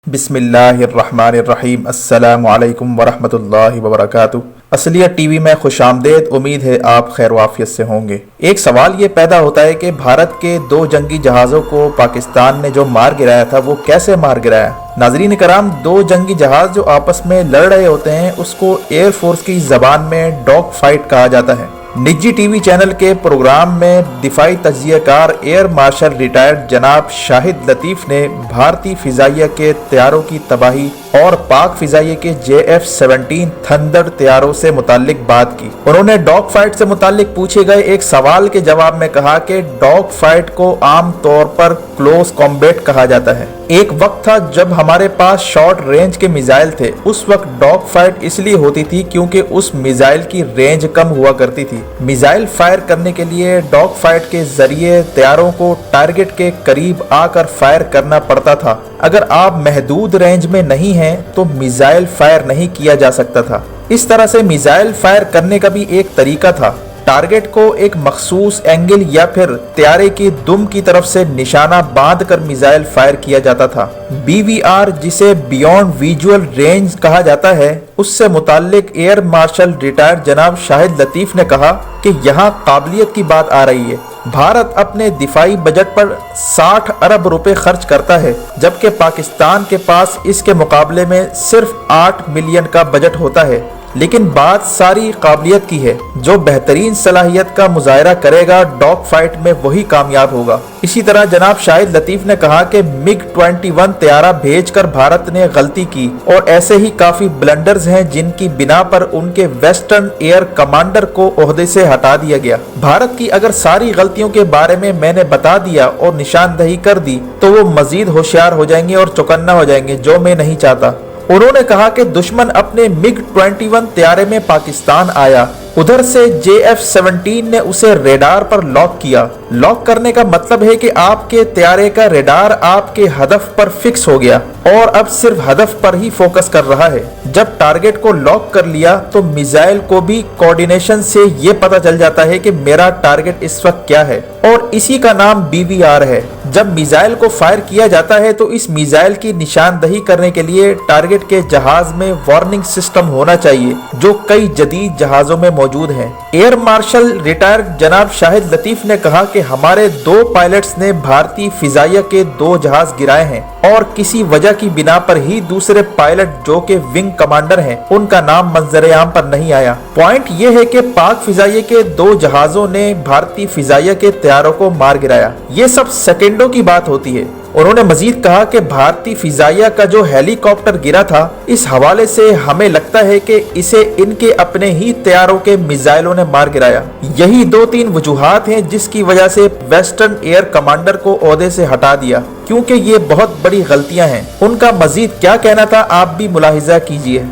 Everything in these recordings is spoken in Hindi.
बिस्मिल्लाहिर्रहमानिर्रहीम अस्सलामु अलैकुम वरहमतुल्लाहि वबरकातुहू। असलियत टीवी में खुशामदेद। उम्मीद है आप खैर वाफियत से होंगे। एक सवाल ये पैदा होता है कि भारत के 2 जंगी जहाज़ों को पाकिस्तान ने जो मार गिराया था वो कैसे मार गिराया। नाजरीन कराम, 2 जंगी जहाज जो आपस में लड़ रहे होते हैं उसको एयरफोर्स की जबान में डॉग फाइट कहा जाता है। निजी टीवी चैनल के प्रोग्राम में दिफाई तजियाकार एयर मार्शल रिटायर्ड जनाब शाहिद लतीफ़ ने भारतीय फिजाइया के तैयारों की तबाही और पाक फिजाइया के JF-17 थंडर तैयारों से मुताल्लिक बात की। उन्होंने डॉग फाइट से मुताल्लिक पूछे गए एक सवाल के जवाब में कहा कि डॉग फाइट को आम तौर पर क्लोज कॉम्बैट कहा जाता है। एक वक्त था जब हमारे पास शॉर्ट रेंज के मिसाइल थे। उस वक्त डॉग फाइट इसलिए होती थी क्योंकि उस मिसाइल की रेंज कम हुआ करती थी। मिसाइल फायर करने के लिए डॉग फाइट के जरिए तैयारों को टारगेट के करीब आकर फायर करना पड़ता था। अगर आप महदूद रेंज में नहीं हैं तो मिसाइल फायर नहीं किया जा सकता था। इस तरह से मिसाइल फायर करने का भी एक तरीका था। टारगेट को एक मखसूस एंगल या फिर तैयारे की दुम की तरफ से निशाना बांध कर मिसाइल फायर किया जाता था। BVR, जिसे बियॉन्ड विजुअल रेंज कहा जाता है, उससे मुताल्लिक एयर मार्शल रिटायर्ड जनाब शाहिद लतीफ़ ने कहा कि यहाँ काबिलियत की बात आ रही है। भारत अपने दिफाई बजट पर 60 अरब रुपए खर्च करता है, जबकि पाकिस्तान के पास इसके मुकाबले में सिर्फ 8 मिलियन का बजट होता है। लेकिन बात सारी काबिलियत की है। जो बेहतरीन सलाहियत का मुजाहरा करेगा डॉग फाइट में वही कामयाब होगा। इसी तरह जनाब शाहिद लतीफ़ ने कहा कि MiG-21 तैयारा भेजकर भारत ने गलती की और ऐसे ही काफी ब्लंडर्स हैं जिनकी बिना पर उनके वेस्टर्न एयर कमांडर को ओहदे से हटा दिया गया। भारत की अगर सारी गलतियों के बारे में मैंने बता दिया और निशानदही कर दी तो वो मजीद होशियार हो जाएंगे और चौकन्ना हो जाएंगे, जो मैं नहीं चाहता। उन्होंने कहा कि दुश्मन अपने MiG-21 तैयारे में पाकिस्तान आया, उधर से JF-17 ने उसे रेडार पर लॉक किया। लॉक करने का मतलब है कि आपके तैयारे का रेडार आपके हदफ पर फिक्स हो गया और अब सिर्फ हदफ पर ही फोकस कर रहा है। जब टारगेट को लॉक कर लिया तो मिसाइल को भी कोऑर्डिनेशन से ये पता चल जाता है कि मेरा टारगेट इस वक्त क्या है, और इसी का नाम BVR है। जब मिसाइल को फायर किया जाता है तो इस मिसाइल की निशानदही करने के लिए टारगेट के जहाज में वार्निंग सिस्टम होना चाहिए, जो कई जदीद जहाजों में मौजूद है। एयर मार्शल रिटायर्ड जनाब शाहिद लतीफ़ ने कहा कि हमारे 2 पायलट्स ने भारतीय फिजाइया के 2 जहाज गिराए हैं और किसी वजह की बिना पर ही दूसरे पायलट जो के विंग कमांडर हैं उनका नाम मंजर आम पर नहीं आया। पॉइंट ये है कि पाक फिजाइया के 2 जहाजों ने भारतीय फिजाइया के तैयारों को मार गिराया। ये सब सेकेंडों की बात होती है। उन्होंने मजीद कहा कि भारतीय फिजाइया का जो हेलीकॉप्टर गिरा था, इस हवाले से हमें लगता है कि इसे इनके अपने ही तैयारों के मिसाइलों ने मार गिराया। यही 2-3 वजूहात हैं जिसकी वजह से वेस्टर्न एयर कमांडर को ओहदे से हटा दिया, क्योंकि ये बहुत बड़ी गलतियां हैं। उनका मजीद क्या कहना था आप भी मुलाहिजा कीजिए।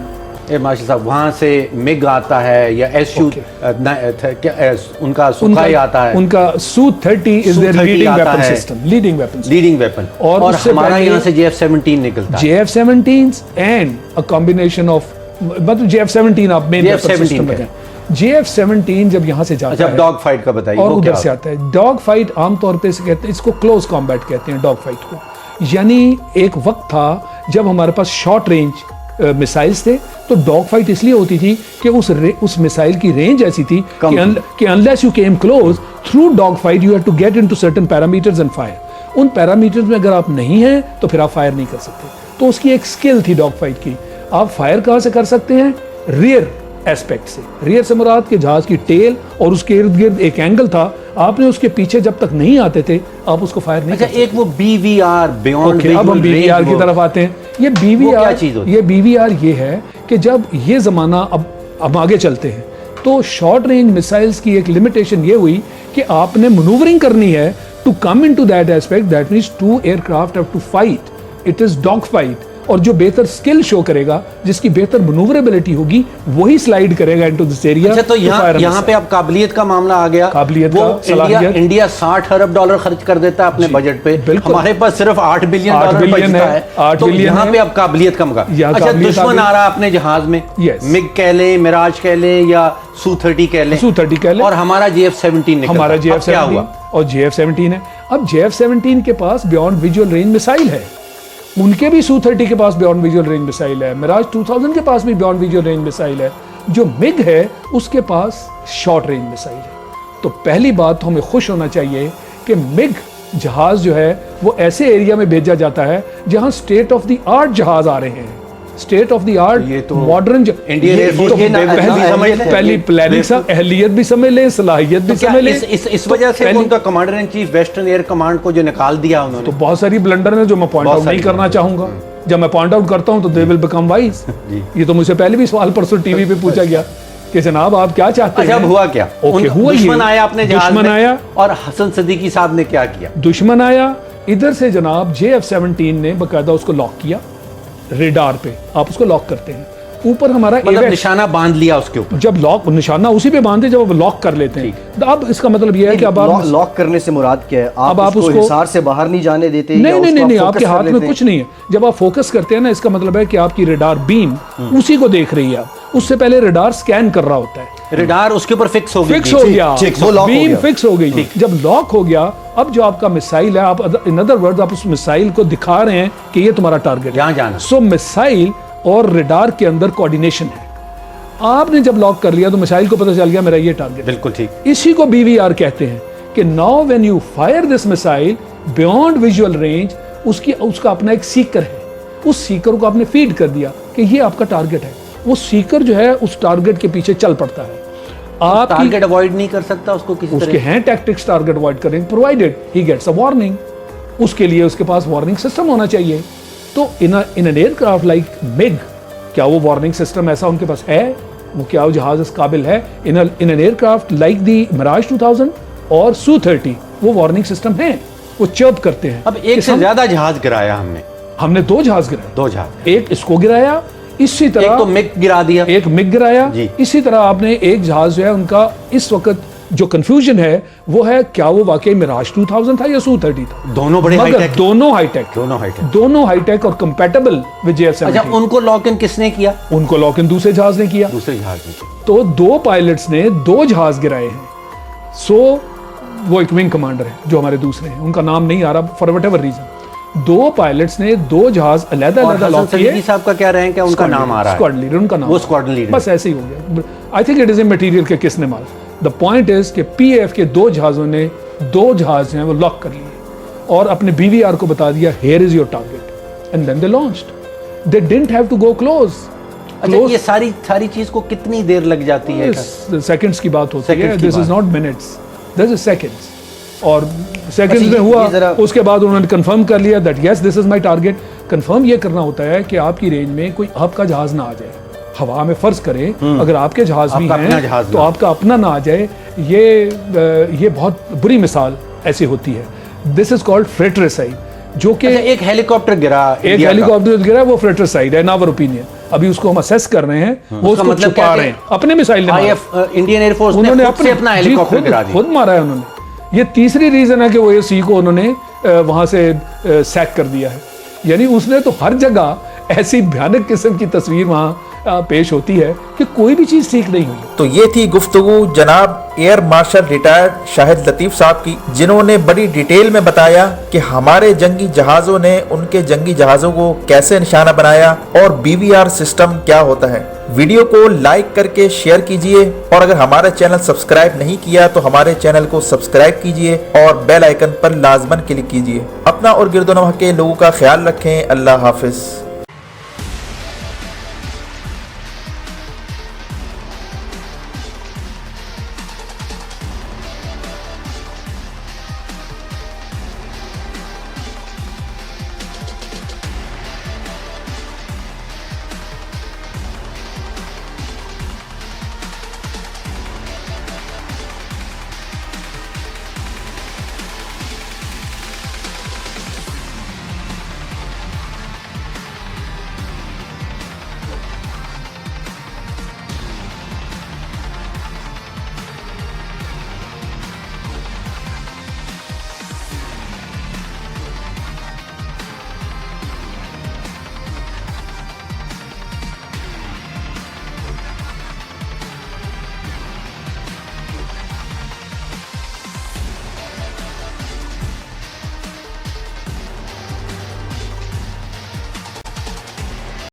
मार्शल साहब, वहाँ से मिग आता है या SU उनका सुखाई आता है, उनका Su-30 is there leading weapon system, leading weapon. और हमारा यहाँ से JF-17 निकलता है। JF-17 and a combination of, मतलब JF-17 आप मेन वेपन सिस्टम में JF-17 जब यहाँ से जाता है, डॉग फाइट का बताइए, और उधर से आता है। डॉग फाइट आमतौर पे कहते हैं, इसको क्लोज कॉम्बैट कहते हैं डॉग फाइट को। यानी एक वक्त था जब हमारे पास शॉर्ट रेंज मिसाइल्स थे, तो डॉग फाइट इसलिए होती थी कि उस मिसाइल की रेंज ऐसी थी कि unless you came close through dog fight you have to get into certain parameters and fire. उन पैरामीटर्स में अगर आप नहीं हैं तो फिर आप फायर नहीं कर सकते। तो उसकी एक स्किल थी डॉग फाइट की। आप फायर कहाँ से कर सकते हैं? रियर एस्पेक्ट से। रियर से मुराद के जहाज की टेल और उसके इर्द गिर्द एक एंगल था, आपने उसके पीछे जब तक नहीं आते थे आप उसको फायर नहीं कर सकते। एक वो BVR बियॉन्ड, अब हम BVR की तरफ आते हैं। ये BVR ये है कि जब ये जमाना, अब आगे चलते हैं, तो शॉर्ट रेंज मिसाइल्स की एक लिमिटेशन ये हुई कि आपने मैनूवरिंग करनी है to come into that aspect, that means 2 aircraft have to fight. It is dog fight. और जो बेहतर स्किल शो करेगा, जिसकी बेहतर मनूवरेबिलिटी होगी, वही स्लाइड करेगा इनटू दिस एरिया। अच्छा, तो यहाँ पे अब काबिलियत का मामला आ गया। काबिलियत का सलाहियत। इंडिया 60 अरब डॉलर खर्च कर देता है अपने बजट पे, हमारे पास सिर्फ 8 बिलियन डॉलर बचता है। 8 बिलियन यहाँ पे अब काबिलियत का मुकाबला। अच्छा, दुश्मन आ रहा है अपने जहाज में, मिग कह ले, मिराज कह ले या Su-30 कह ले, और हमारा JF-17 निकला। हमारा JF-17 और JF-17 है। अब JF-17 के पास बियॉन्ड विजुअल रेंज मिसाइल है, उनके भी Su-30 के पास बियॉन्ड विजुअल रेंज मिसाइल है, मिराज 2000 के पास भी बियॉन्ड विजुअल रेंज मिसाइल है। जो मिग है उसके पास शॉर्ट रेंज मिसाइल है। तो पहली बात तो हमें खुश होना चाहिए कि मिग जहाज जो है वो ऐसे एरिया में भेजा जाता है जहां स्टेट ऑफ द आर्ट जहाज आ रहे हैं, state of the art modern Indian air force पहली प्लानिंग अहलियत भी समझ लें, सलाहियत भी समझ लें। इस वजह से उनका commander in chief western air command को जो निकाल दिया उन्होंने, तो बहुत सारी ब्लंडर है जो मैं पॉइंट आउट नहीं करना चाहूंगा। जब मैं पॉइंट आउट करता हूं तो दे विल बिकम वाइज। ये तो मुझसे पहले भी सवाल परसों टीवी पे पूछा गया कि जनाब आप क्या चाहते हैं। अच्छा हुआ क्या? ओके हुआ, दुश्मन आया अपने जहाज दुश्मन में, आया और हसन सदीकी साहब ने क्या किया? दुश्मन आया इधर से जनाब JF-17 ने बकायदा उसको लॉक किया रेडार पे। आप उसको लॉक करते हैं, ऊपर हमारा मतलब निशाना बांध लिया उसके ऊपर। जब लॉक निशाना उसी पे बांधे जब आप लॉक कर लेते हैं, तो अब इसका मतलब यह है कि अब आप लॉक करने से मुराद क्या है? आप उसको हिसार से बाहर नहीं जाने देते? नहीं, आपके हाथ में कुछ नहीं है। जब आप फोकस करते हैं ना, इसका मतलब है कि आपकी रेडार बीम उसी को देख रही है। उससे पहले रेडार स्कैन कर रहा होता है, रेडार उसके ऊपर फिक्स हो गया, बीम फिक्स हो गई। जब लॉक हो गया, अब जो आपका मिसाइल है, आप इन अदर वर्ड्स आप उस मिसाइल को दिखा रहे हैं कि ये तुम्हारा टारगेट यहाँ जाना। सो मिसाइल और रेडार के अंदर कोऑर्डिनेशन है। आपने जब लॉक कर लिया तो मिसाइल को पता चल गया मेरा ये टारगेट। बिल्कुल ठीक। इसी को BVR कहते हैं कि now when you fire this missile beyond visual range, उसका अपना एक सीकर है। उस सीकर को आपने फीड कर दिया कि ये आपका टारगेट है। वो सीकर जो है उस टारगेट के पीछे चल पड़ता है। आप टारगेट अवॉइड नहीं कर सकता उसको किसी उसके हैं टैक्टिक्स टारगेट अवॉइड करें, provided he gets a warning. उसके लिए उसके पास वार्निंग सिस्टम होना चाहिए। तो in an aircraft like MiG, क्या वो वार्निंग सिस्टम ऐसा उनके पास है? वो क्या वो जहाज इस काबिल है? In an aircraft like the Mirage 2000 और Su-30 वो वार्निंग सिस्टम है, वो चर्प करते हैं। अब एक से ज्यादा जहाज गिराया हमने 2 जहाज गिराए, 2 जहाज, एक इसको गिराया, इसी तरह एक तो मिग गिरा दिया, एक मिग गिराया। इसी तरह आपने एक जहाज जो है उनका, इस वक्त जो कंफ्यूजन है वो है क्या वो वाकई मिराज 2000 था या Su-30 था। दोनों बड़े हाईटेक, दोनों हाईटेक और कंपैटिबल विद JF-17। अच्छा, उनको लॉक इन किसने किया? उनको लॉक इन दूसरे जहाज ने किया। तो 2 पायलट्स ने 2 जहाज गिराए हैं। सो वो एक विंग कमांडर है जो हमारे दूसरे हैं, उनका नाम नहीं आ रहा फॉर व्हाटएवर रीजन। 2 पायलट्स ने 2 जहाज अलग-अलग लॉक किए। साहब का क्या रैंक है? उनका नाम आ रहा है, स्क्वाड लीडर उनका नाम, वो स्क्वाड लीडर। बस ऐसे ही हो गया। आई थिंक इट इज इमैटेरियल के किसने मारा। द पॉइंट इज कि PAF के 2 जहाजों ने 2 जहाज हैं वो लॉक कर लिए और अपने BVR को बता दिया here is your target, and then they launched. They didn't have to go close. अच्छा, ये सारी चीज को कितनी देर लग जाती है? सेकंड्स की बात होती है, this is not minutes, this is seconds. और सेकंड्स में हुआ, उसके बाद उन्होंने कंफर्म कर लिया that yes this is my target. Confirm ये करना होता है कि आपकी रेंज में कोई आपका जहाज ना आ जाए। हवा में फर्ज करें अगर आपके जहाज भी हैं तो आपका अपना ना आ जाए। ये बहुत बुरी मिसाल ऐसी होती है। दिस इज कॉल्ड फ्रेट्रिसाइड, जो कि एक हेलीकॉप्टर गिरा, वो फ्रेट्रिसाइड है इन आवर ओपिनियन। अभी उसको हम असेस कर रहे हैं, वो उसको मतलब छुपा रहे हैं। अपने मिसाइल इंडियन एयरफोर्स ने अपना हेलीकॉप्टर गिरा दिया, खुद मारा है उन्होंने। ये तीसरी रीजन है कि वो AC को उन्होंने वहां से सैक कर दिया है। यानी उसने तो हर जगह ऐसी भयानक किस्म की तस्वीर वहां पेश होती है कि कोई भी चीज ठीक नहीं हुई। तो ये थी गुफ्तगू जनाब air marshal retired Shahid Latif साहब की, जिन्होंने बड़ी डिटेल में बताया कि हमारे जंगी जहाजों ने उनके जंगी जहाजों को कैसे निशाना बनाया और BVR सिस्टम क्या होता है। वीडियो को लाइक करके शेयर कीजिए और अगर हमारा चैनल सब्सक्राइब नहीं किया तो हमारे चैनल को सब्सक्राइब कीजिए और बेल आइकन पर लाजमन क्लिक कीजिए। अपना और गिरदोनवाह के लोगों का ख्याल रखें। अल्लाह हाफिज।